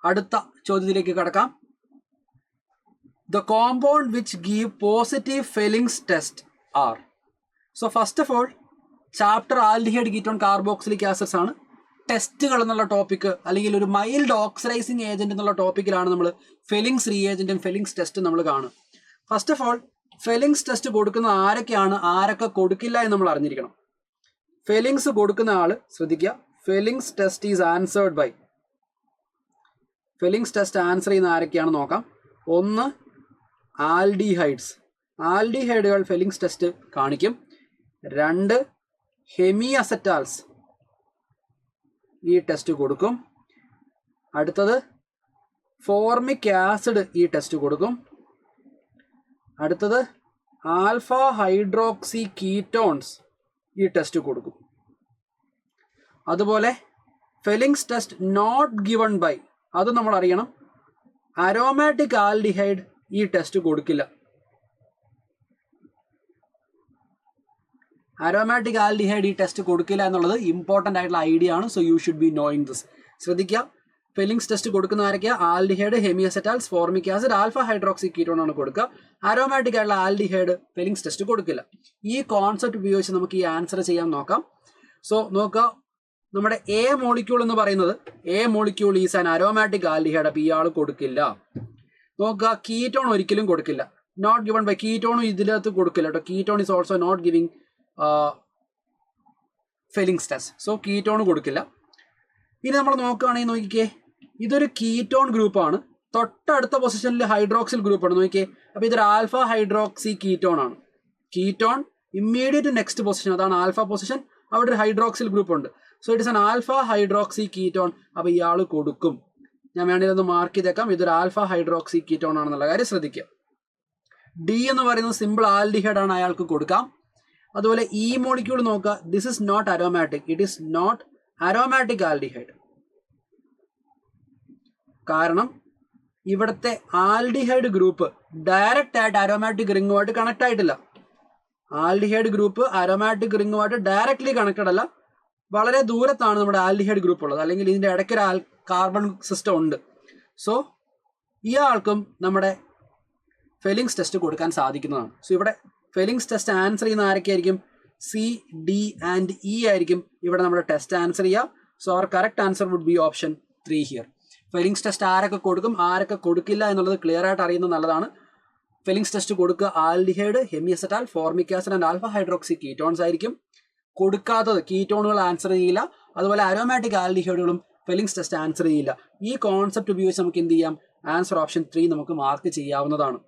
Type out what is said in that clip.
അടുത്ത ചോദ്യത്തിലേക്ക് കടക്കാം. The compound which give positive Fellings test are. So first of all, chapter aldehyde ketone carboxylic acids ആണ്. ടെസ്റ്റുകൾ എന്നുള്ള ടോപ്പിക്ക് അല്ലെങ്കിൽ ഒരു മൈൽഡ് ഓക്സിഡൈസിങ് ഏജന്റ് എന്നുള്ള ടോപ്പിക്കിലാണ് നമ്മൾ ഫെലിങ്സ് റീഏജന്റും ഫെലിങ്സ് ടെസ്റ്റും നമ്മൾ കാണും. First of all Fehling's test കൊടുക്കുന്ന ആരൊക്കെയാണ്, ആരൊക്കെ കൊടുക്കില്ല എന്ന് നമ്മൾ അറിഞ്ഞിരിക്കണം. ഫെലിങ്സ് കൊടുക്കുന്ന ആള് ശ്രദ്ധിക്കുക, Fehling's test is answered by, Fehling's test answer ചെയ്യുന്ന ആരൊക്കെയാണ് നോക്കാം. ഒന്ന് ആൽഡിഹൈഡ്സ്, ആൽഡിഹൈഡുകൾ ഫെലിങ്സ് ടെസ്റ്റ് കാണിക്കും. രണ്ട് ഹെമി അസറ്റാൽസ് ഈ ടെസ്റ്റ് കൊടുക്കും. അടുത്തത് ഫോർമിക് ആസിഡ് ഈ ടെസ്റ്റ് കൊടുക്കും. അടുത്തത് ആൽഫ ഹൈഡ്രോക്സി കീറ്റോൺസ് ഈ ടെസ്റ്റ് കൊടുക്കും. അതുപോലെ Fehling's test not given by, അത് നമ്മൾ അറിയണം. അരോമാറ്റിക് ആൽഡിഹൈഡ് ഈ ടെസ്റ്റ് കൊടുക്കില്ല. അരോമാറ്റിക് ആൽഡിഹൈഡ് ഈ ടെസ്റ്റ് കൊടുക്കില്ല എന്നുള്ളത് ഇമ്പോർട്ടൻ്റ് ആയിട്ടുള്ള ഐഡിയ ആണ്. So you should be knowing this. ശ്രദ്ധിക്കുക, ഫെലിങ്സ് ടെസ്റ്റ് കൊടുക്കുന്ന ആരൊക്കെയാ, aldehyde, hemiacetals, formic acid, alpha hydroxy ketone ആണ് കൊടുക്കുക. അരോമാറ്റിക് ആയിട്ടുള്ള ആൽഡിഹൈഡ് ഫെലിങ്സ് ടെസ്റ്റ് കൊടുക്കില്ല. ഈ കോൺസെപ്റ്റ് ഉപയോഗിച്ച് നമുക്ക് ഈ ആൻസർ ചെയ്യാൻ നോക്കാം. സോ നോക്കുക, നമ്മുടെ എ മോളിക്യൂൾ എന്ന് പറയുന്നത്, A molecule is an aromatic aldehyde. അപ്പോൾ ഇയാൾ കൊടുക്കില്ല. നോക്കുക, കീറ്റോൺ ഒരിക്കലും കൊടുക്കില്ല. നോട്ട് ഗിവൺ ബൈ, കീറ്റോണും ഇതിനകത്ത് കൊടുക്കില്ല കേട്ടോ. Ketone is also not giving Fehling's test. So ketone കൊടുക്കില്ല. ഇനി നമ്മൾ നോക്കുകയാണെങ്കിൽ നോക്കിക്കേ, ഇതൊരു കീറ്റോൺ ഗ്രൂപ്പാണ്. തൊട്ടടുത്ത പൊസിഷനിൽ ഹൈഡ്രോക്സിൽ ഗ്രൂപ്പാണ്. നോക്കിക്കേ, അപ്പോൾ ഇതൊരു ആൽഫ ഹൈഡ്രോക്സി കീറ്റോൺ ആണ്. കീറ്റോൺ ഇമ്മീഡിയറ്റ് നെക്സ്റ്റ് പൊസിഷൻ, അതാണ് ആൽഫ പൊസിഷൻ. അവിടെ ഒരു ഹൈഡ്രോക്സിൽ ഗ്രൂപ്പ് ഉണ്ട്. So it is an alpha hydroxy ketone. അപ്പോൾ ഇയാൾ കൊടുക്കും. ഞാൻ വേണമെങ്കിൽ ഒന്ന് മാർക്ക് ചെയ്തേക്കാം, ഇതൊരു ആൽഫ ഹൈഡ്രോക്സി കീറ്റോൺ ആണെന്നുള്ള കാര്യം ശ്രദ്ധിക്കുക. ഡി എന്ന് പറയുന്നത് സിമ്പിൾ ആൽഡിഹൈഡ് ആണ്, അയാൾക്ക് കൊടുക്കാം. അതുപോലെ ഈ മോളിക്യൂൾ നോക്കുക, this is not aromatic, it is not aromatic aldehyde. കാരണം ഇവിടുത്തെ ആൽഡിഹൈഡ് ഗ്രൂപ്പ് ഡയറക്റ്റ് ആയിട്ട് അരോമാറ്റിക് റിങ്ങുമായിട്ട് കണക്ട് ആയിട്ടില്ല. ആൽഡിഹൈഡ് ഗ്രൂപ്പ് അരോമാറ്റിക് റിങ്ങുമായിട്ട് ഡയറക്റ്റ്ലി കണക്റ്റഡ് അല്ല, വളരെ ദൂരത്താണ് നമ്മുടെ ആൽഡിഹൈഡ് ഗ്രൂപ്പ് ഉള്ളത്, അല്ലെങ്കിൽ ഇതിൻ്റെ ഇടയ്ക്ക് ഒരു കാർബൺ സിസ്റ്റം ഉണ്ട്. സോ ഇയാൾക്കും നമ്മുടെ ഫെലിങ്സ് ടെസ്റ്റ് കൊടുക്കാൻ സാധിക്കുന്നതാണ്. സോ ഇവിടെ ഫെലിങ്സ് ടെസ്റ്റ് ആൻസർ ചെയ്യുന്ന ആരൊക്കെയായിരിക്കും, സി, ഡി ആൻഡ് ഇ ആയിരിക്കും ഇവിടെ നമ്മുടെ ടെസ്റ്റ് ആൻസർ ചെയ്യുക. So our correct answer would be option 3 here. Fehling's test ആരൊക്കെ കൊടുക്കും, ആരൊക്കെ കൊടുക്കില്ല എന്നുള്ളത് ക്ലിയർ ആയിട്ട് അറിയുന്നത് നല്ലതാണ്. ഫെലിങ്സ് ടെസ്റ്റ് കൊടുക്കുക aldehyde, hemiacetal, formic acid and alpha hydroxy ketones ആയിരിക്കും. കൊടുക്കാത്തത് കീറ്റോണുകൾ ആൻസർ ചെയ്യില്ല. അതുപോലെ അരോമാറ്റിക് ആൽഡിഹൈഡുകളും ഫെലിങ്സ് ടെസ്റ്റ് ആൻസർ ചെയ്യില്ല. ഈ കോൺസെപ്റ്റ് ഉപയോഗിച്ച് നമുക്ക് എന്ത് ചെയ്യാം, ആൻസർ ഓപ്ഷൻ 3 നമുക്ക് മാർക്ക് ചെയ്യാവുന്നതാണ്.